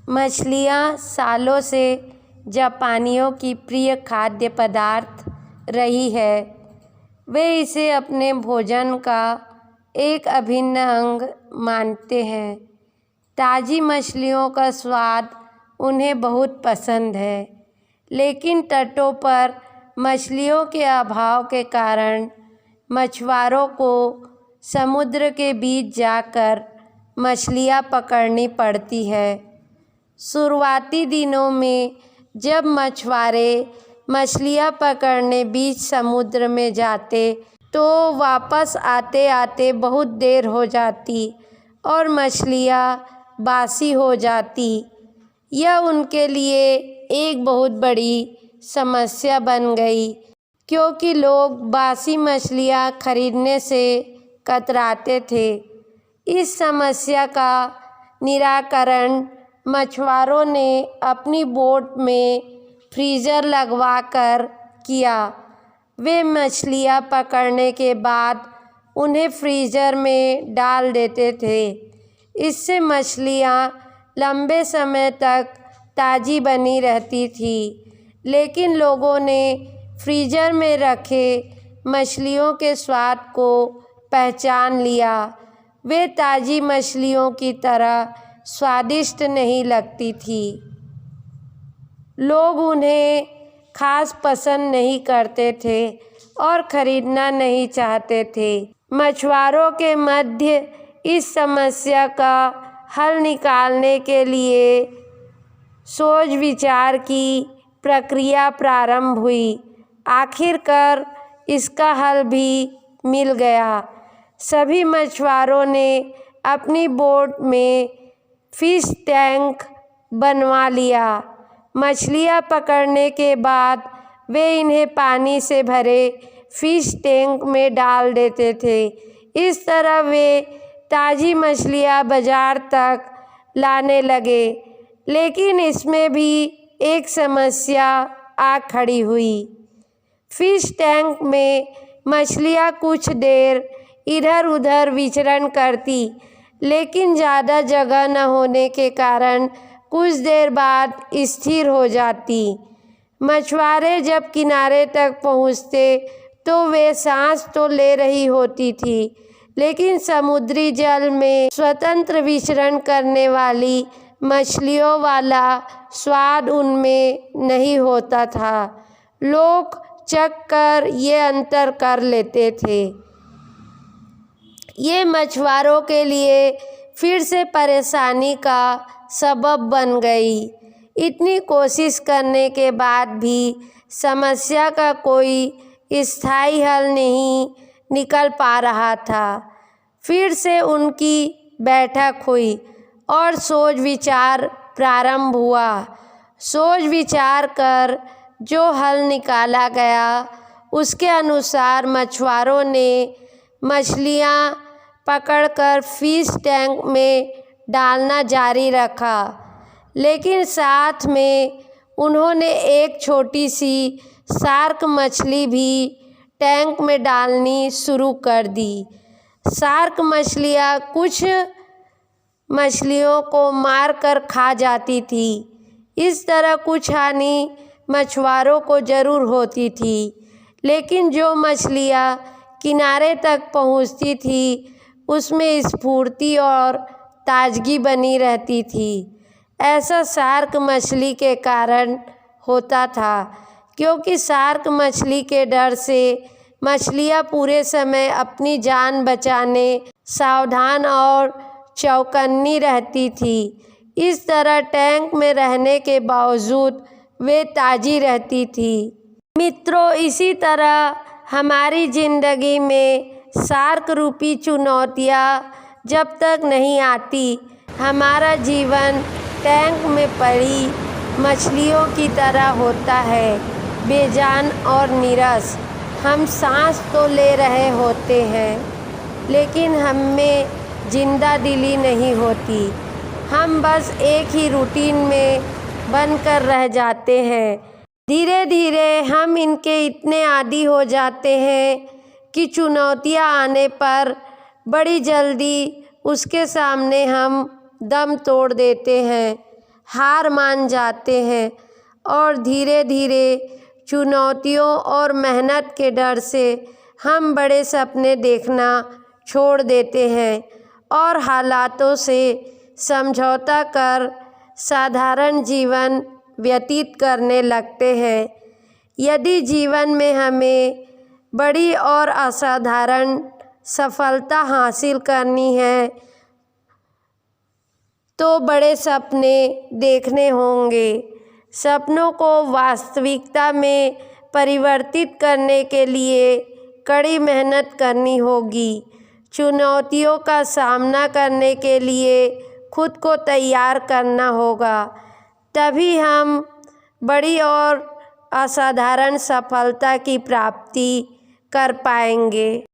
मछलियाँ सालों से जापानियों की प्रिय खाद्य पदार्थ रही है। वे इसे अपने भोजन का एक अभिन्न अंग मानते हैं। ताज़ी मछलियों का स्वाद उन्हें बहुत पसंद है, लेकिन तटों पर मछलियों के अभाव के कारण मछुआरों को समुद्र के बीच जाकर मछलियाँ पकड़नी पड़ती है। शुरुआती दिनों में जब मछुआरे मछलियाँ पकड़ने बीच समुद्र में जाते तो वापस आते आते बहुत देर हो जाती और मछलियाँ बासी हो जाती। यह उनके लिए एक बहुत बड़ी समस्या बन गई, क्योंकि लोग बासी मछलियाँ खरीदने से कतराते थे। इस समस्या का निराकरण मछुआरों ने अपनी बोट में फ्रीजर लगवाकर किया। वे मछलियाँ पकड़ने के बाद उन्हें फ्रीजर में डाल देते थे। इससे मछलियाँ लंबे समय तक ताज़ी बनी रहती थी। लेकिन लोगों ने फ्रीजर में रखे मछलियों के स्वाद को पहचान लिया। वे ताज़ी मछलियों की तरह स्वादिष्ट नहीं लगती थी। लोग उन्हें खास पसंद नहीं करते थे और खरीदना नहीं चाहते थे। मछुआरों के मध्य इस समस्या का हल निकालने के लिए सोच विचार की प्रक्रिया प्रारंभ हुई। आखिरकार इसका हल भी मिल गया। सभी मछुआरों ने अपनी बोट में फिश टैंक बनवा लिया। मछलियाँ पकड़ने के बाद वे इन्हें पानी से भरे फिश टैंक में डाल देते थे। इस तरह वे ताज़ी मछलियाँ बाजार तक लाने लगे। लेकिन इसमें भी एक समस्या आ खड़ी हुई। फिश टैंक में मछलियाँ कुछ देर इधर उधर विचरण करती, लेकिन ज़्यादा जगह न होने के कारण कुछ देर बाद स्थिर हो जाती। मछुआरे जब किनारे तक पहुँचते तो वे सांस तो ले रही होती थी, लेकिन समुद्री जल में स्वतंत्र विचरण करने वाली मछलियों वाला स्वाद उनमें नहीं होता था। लोग चख कर ये अंतर कर लेते थे। ये मछुआरों के लिए फिर से परेशानी का सबब बन गई। इतनी कोशिश करने के बाद भी समस्या का कोई स्थायी हल नहीं निकल पा रहा था। फिर से उनकी बैठक हुई और सोच विचार प्रारंभ हुआ। सोच विचार कर जो हल निकाला गया उसके अनुसार मछुआरों ने मछलियाँ पकड़कर फिश टैंक में डालना जारी रखा, लेकिन साथ में उन्होंने एक छोटी सी शार्क मछली भी टैंक में डालनी शुरू कर दी। शार्क मछलियाँ कुछ मछलियों को मारकर खा जाती थी। इस तरह कुछ हानि मछुआरों को ज़रूर होती थी, लेकिन जो मछलियाँ किनारे तक पहुँचती थी उसमें स्फूर्ति और ताजगी बनी रहती थी। ऐसा शार्क मछली के कारण होता था, क्योंकि शार्क मछली के डर से मछलियाँ पूरे समय अपनी जान बचाने सावधान और चौकन्नी रहती थी। इस तरह टैंक में रहने के बावजूद वे ताज़ी रहती थी। मित्रों, इसी तरह हमारी ज़िंदगी में शार्क रूपी चुनौतियाँ जब तक नहीं आती, हमारा जीवन टैंक में पड़ी मछलियों की तरह होता है, बेजान और नीरस। हम सांस तो ले रहे होते हैं, लेकिन हम में जिंदा दिली नहीं होती। हम बस एक ही रूटीन में बनकर रह जाते हैं। धीरे धीरे हम इनके इतने आदी हो जाते हैं कि चुनौतियाँ आने पर बड़ी जल्दी उसके सामने हम दम तोड़ देते हैं। हार मान जाते हैं और धीरे धीरे चुनौतियों और मेहनत के डर से हम बड़े सपने देखना छोड़ देते हैं और हालातों से समझौता कर साधारण जीवन व्यतीत करने लगते हैं। यदि जीवन में हमें बड़ी और असाधारण सफलता हासिल करनी है तो बड़े सपने देखने होंगे। सपनों को वास्तविकता में परिवर्तित करने के लिए कड़ी मेहनत करनी होगी। चुनौतियों का सामना करने के लिए खुद को तैयार करना होगा, तभी हम बड़ी और असाधारण सफलता की प्राप्ति कर पाएंगे।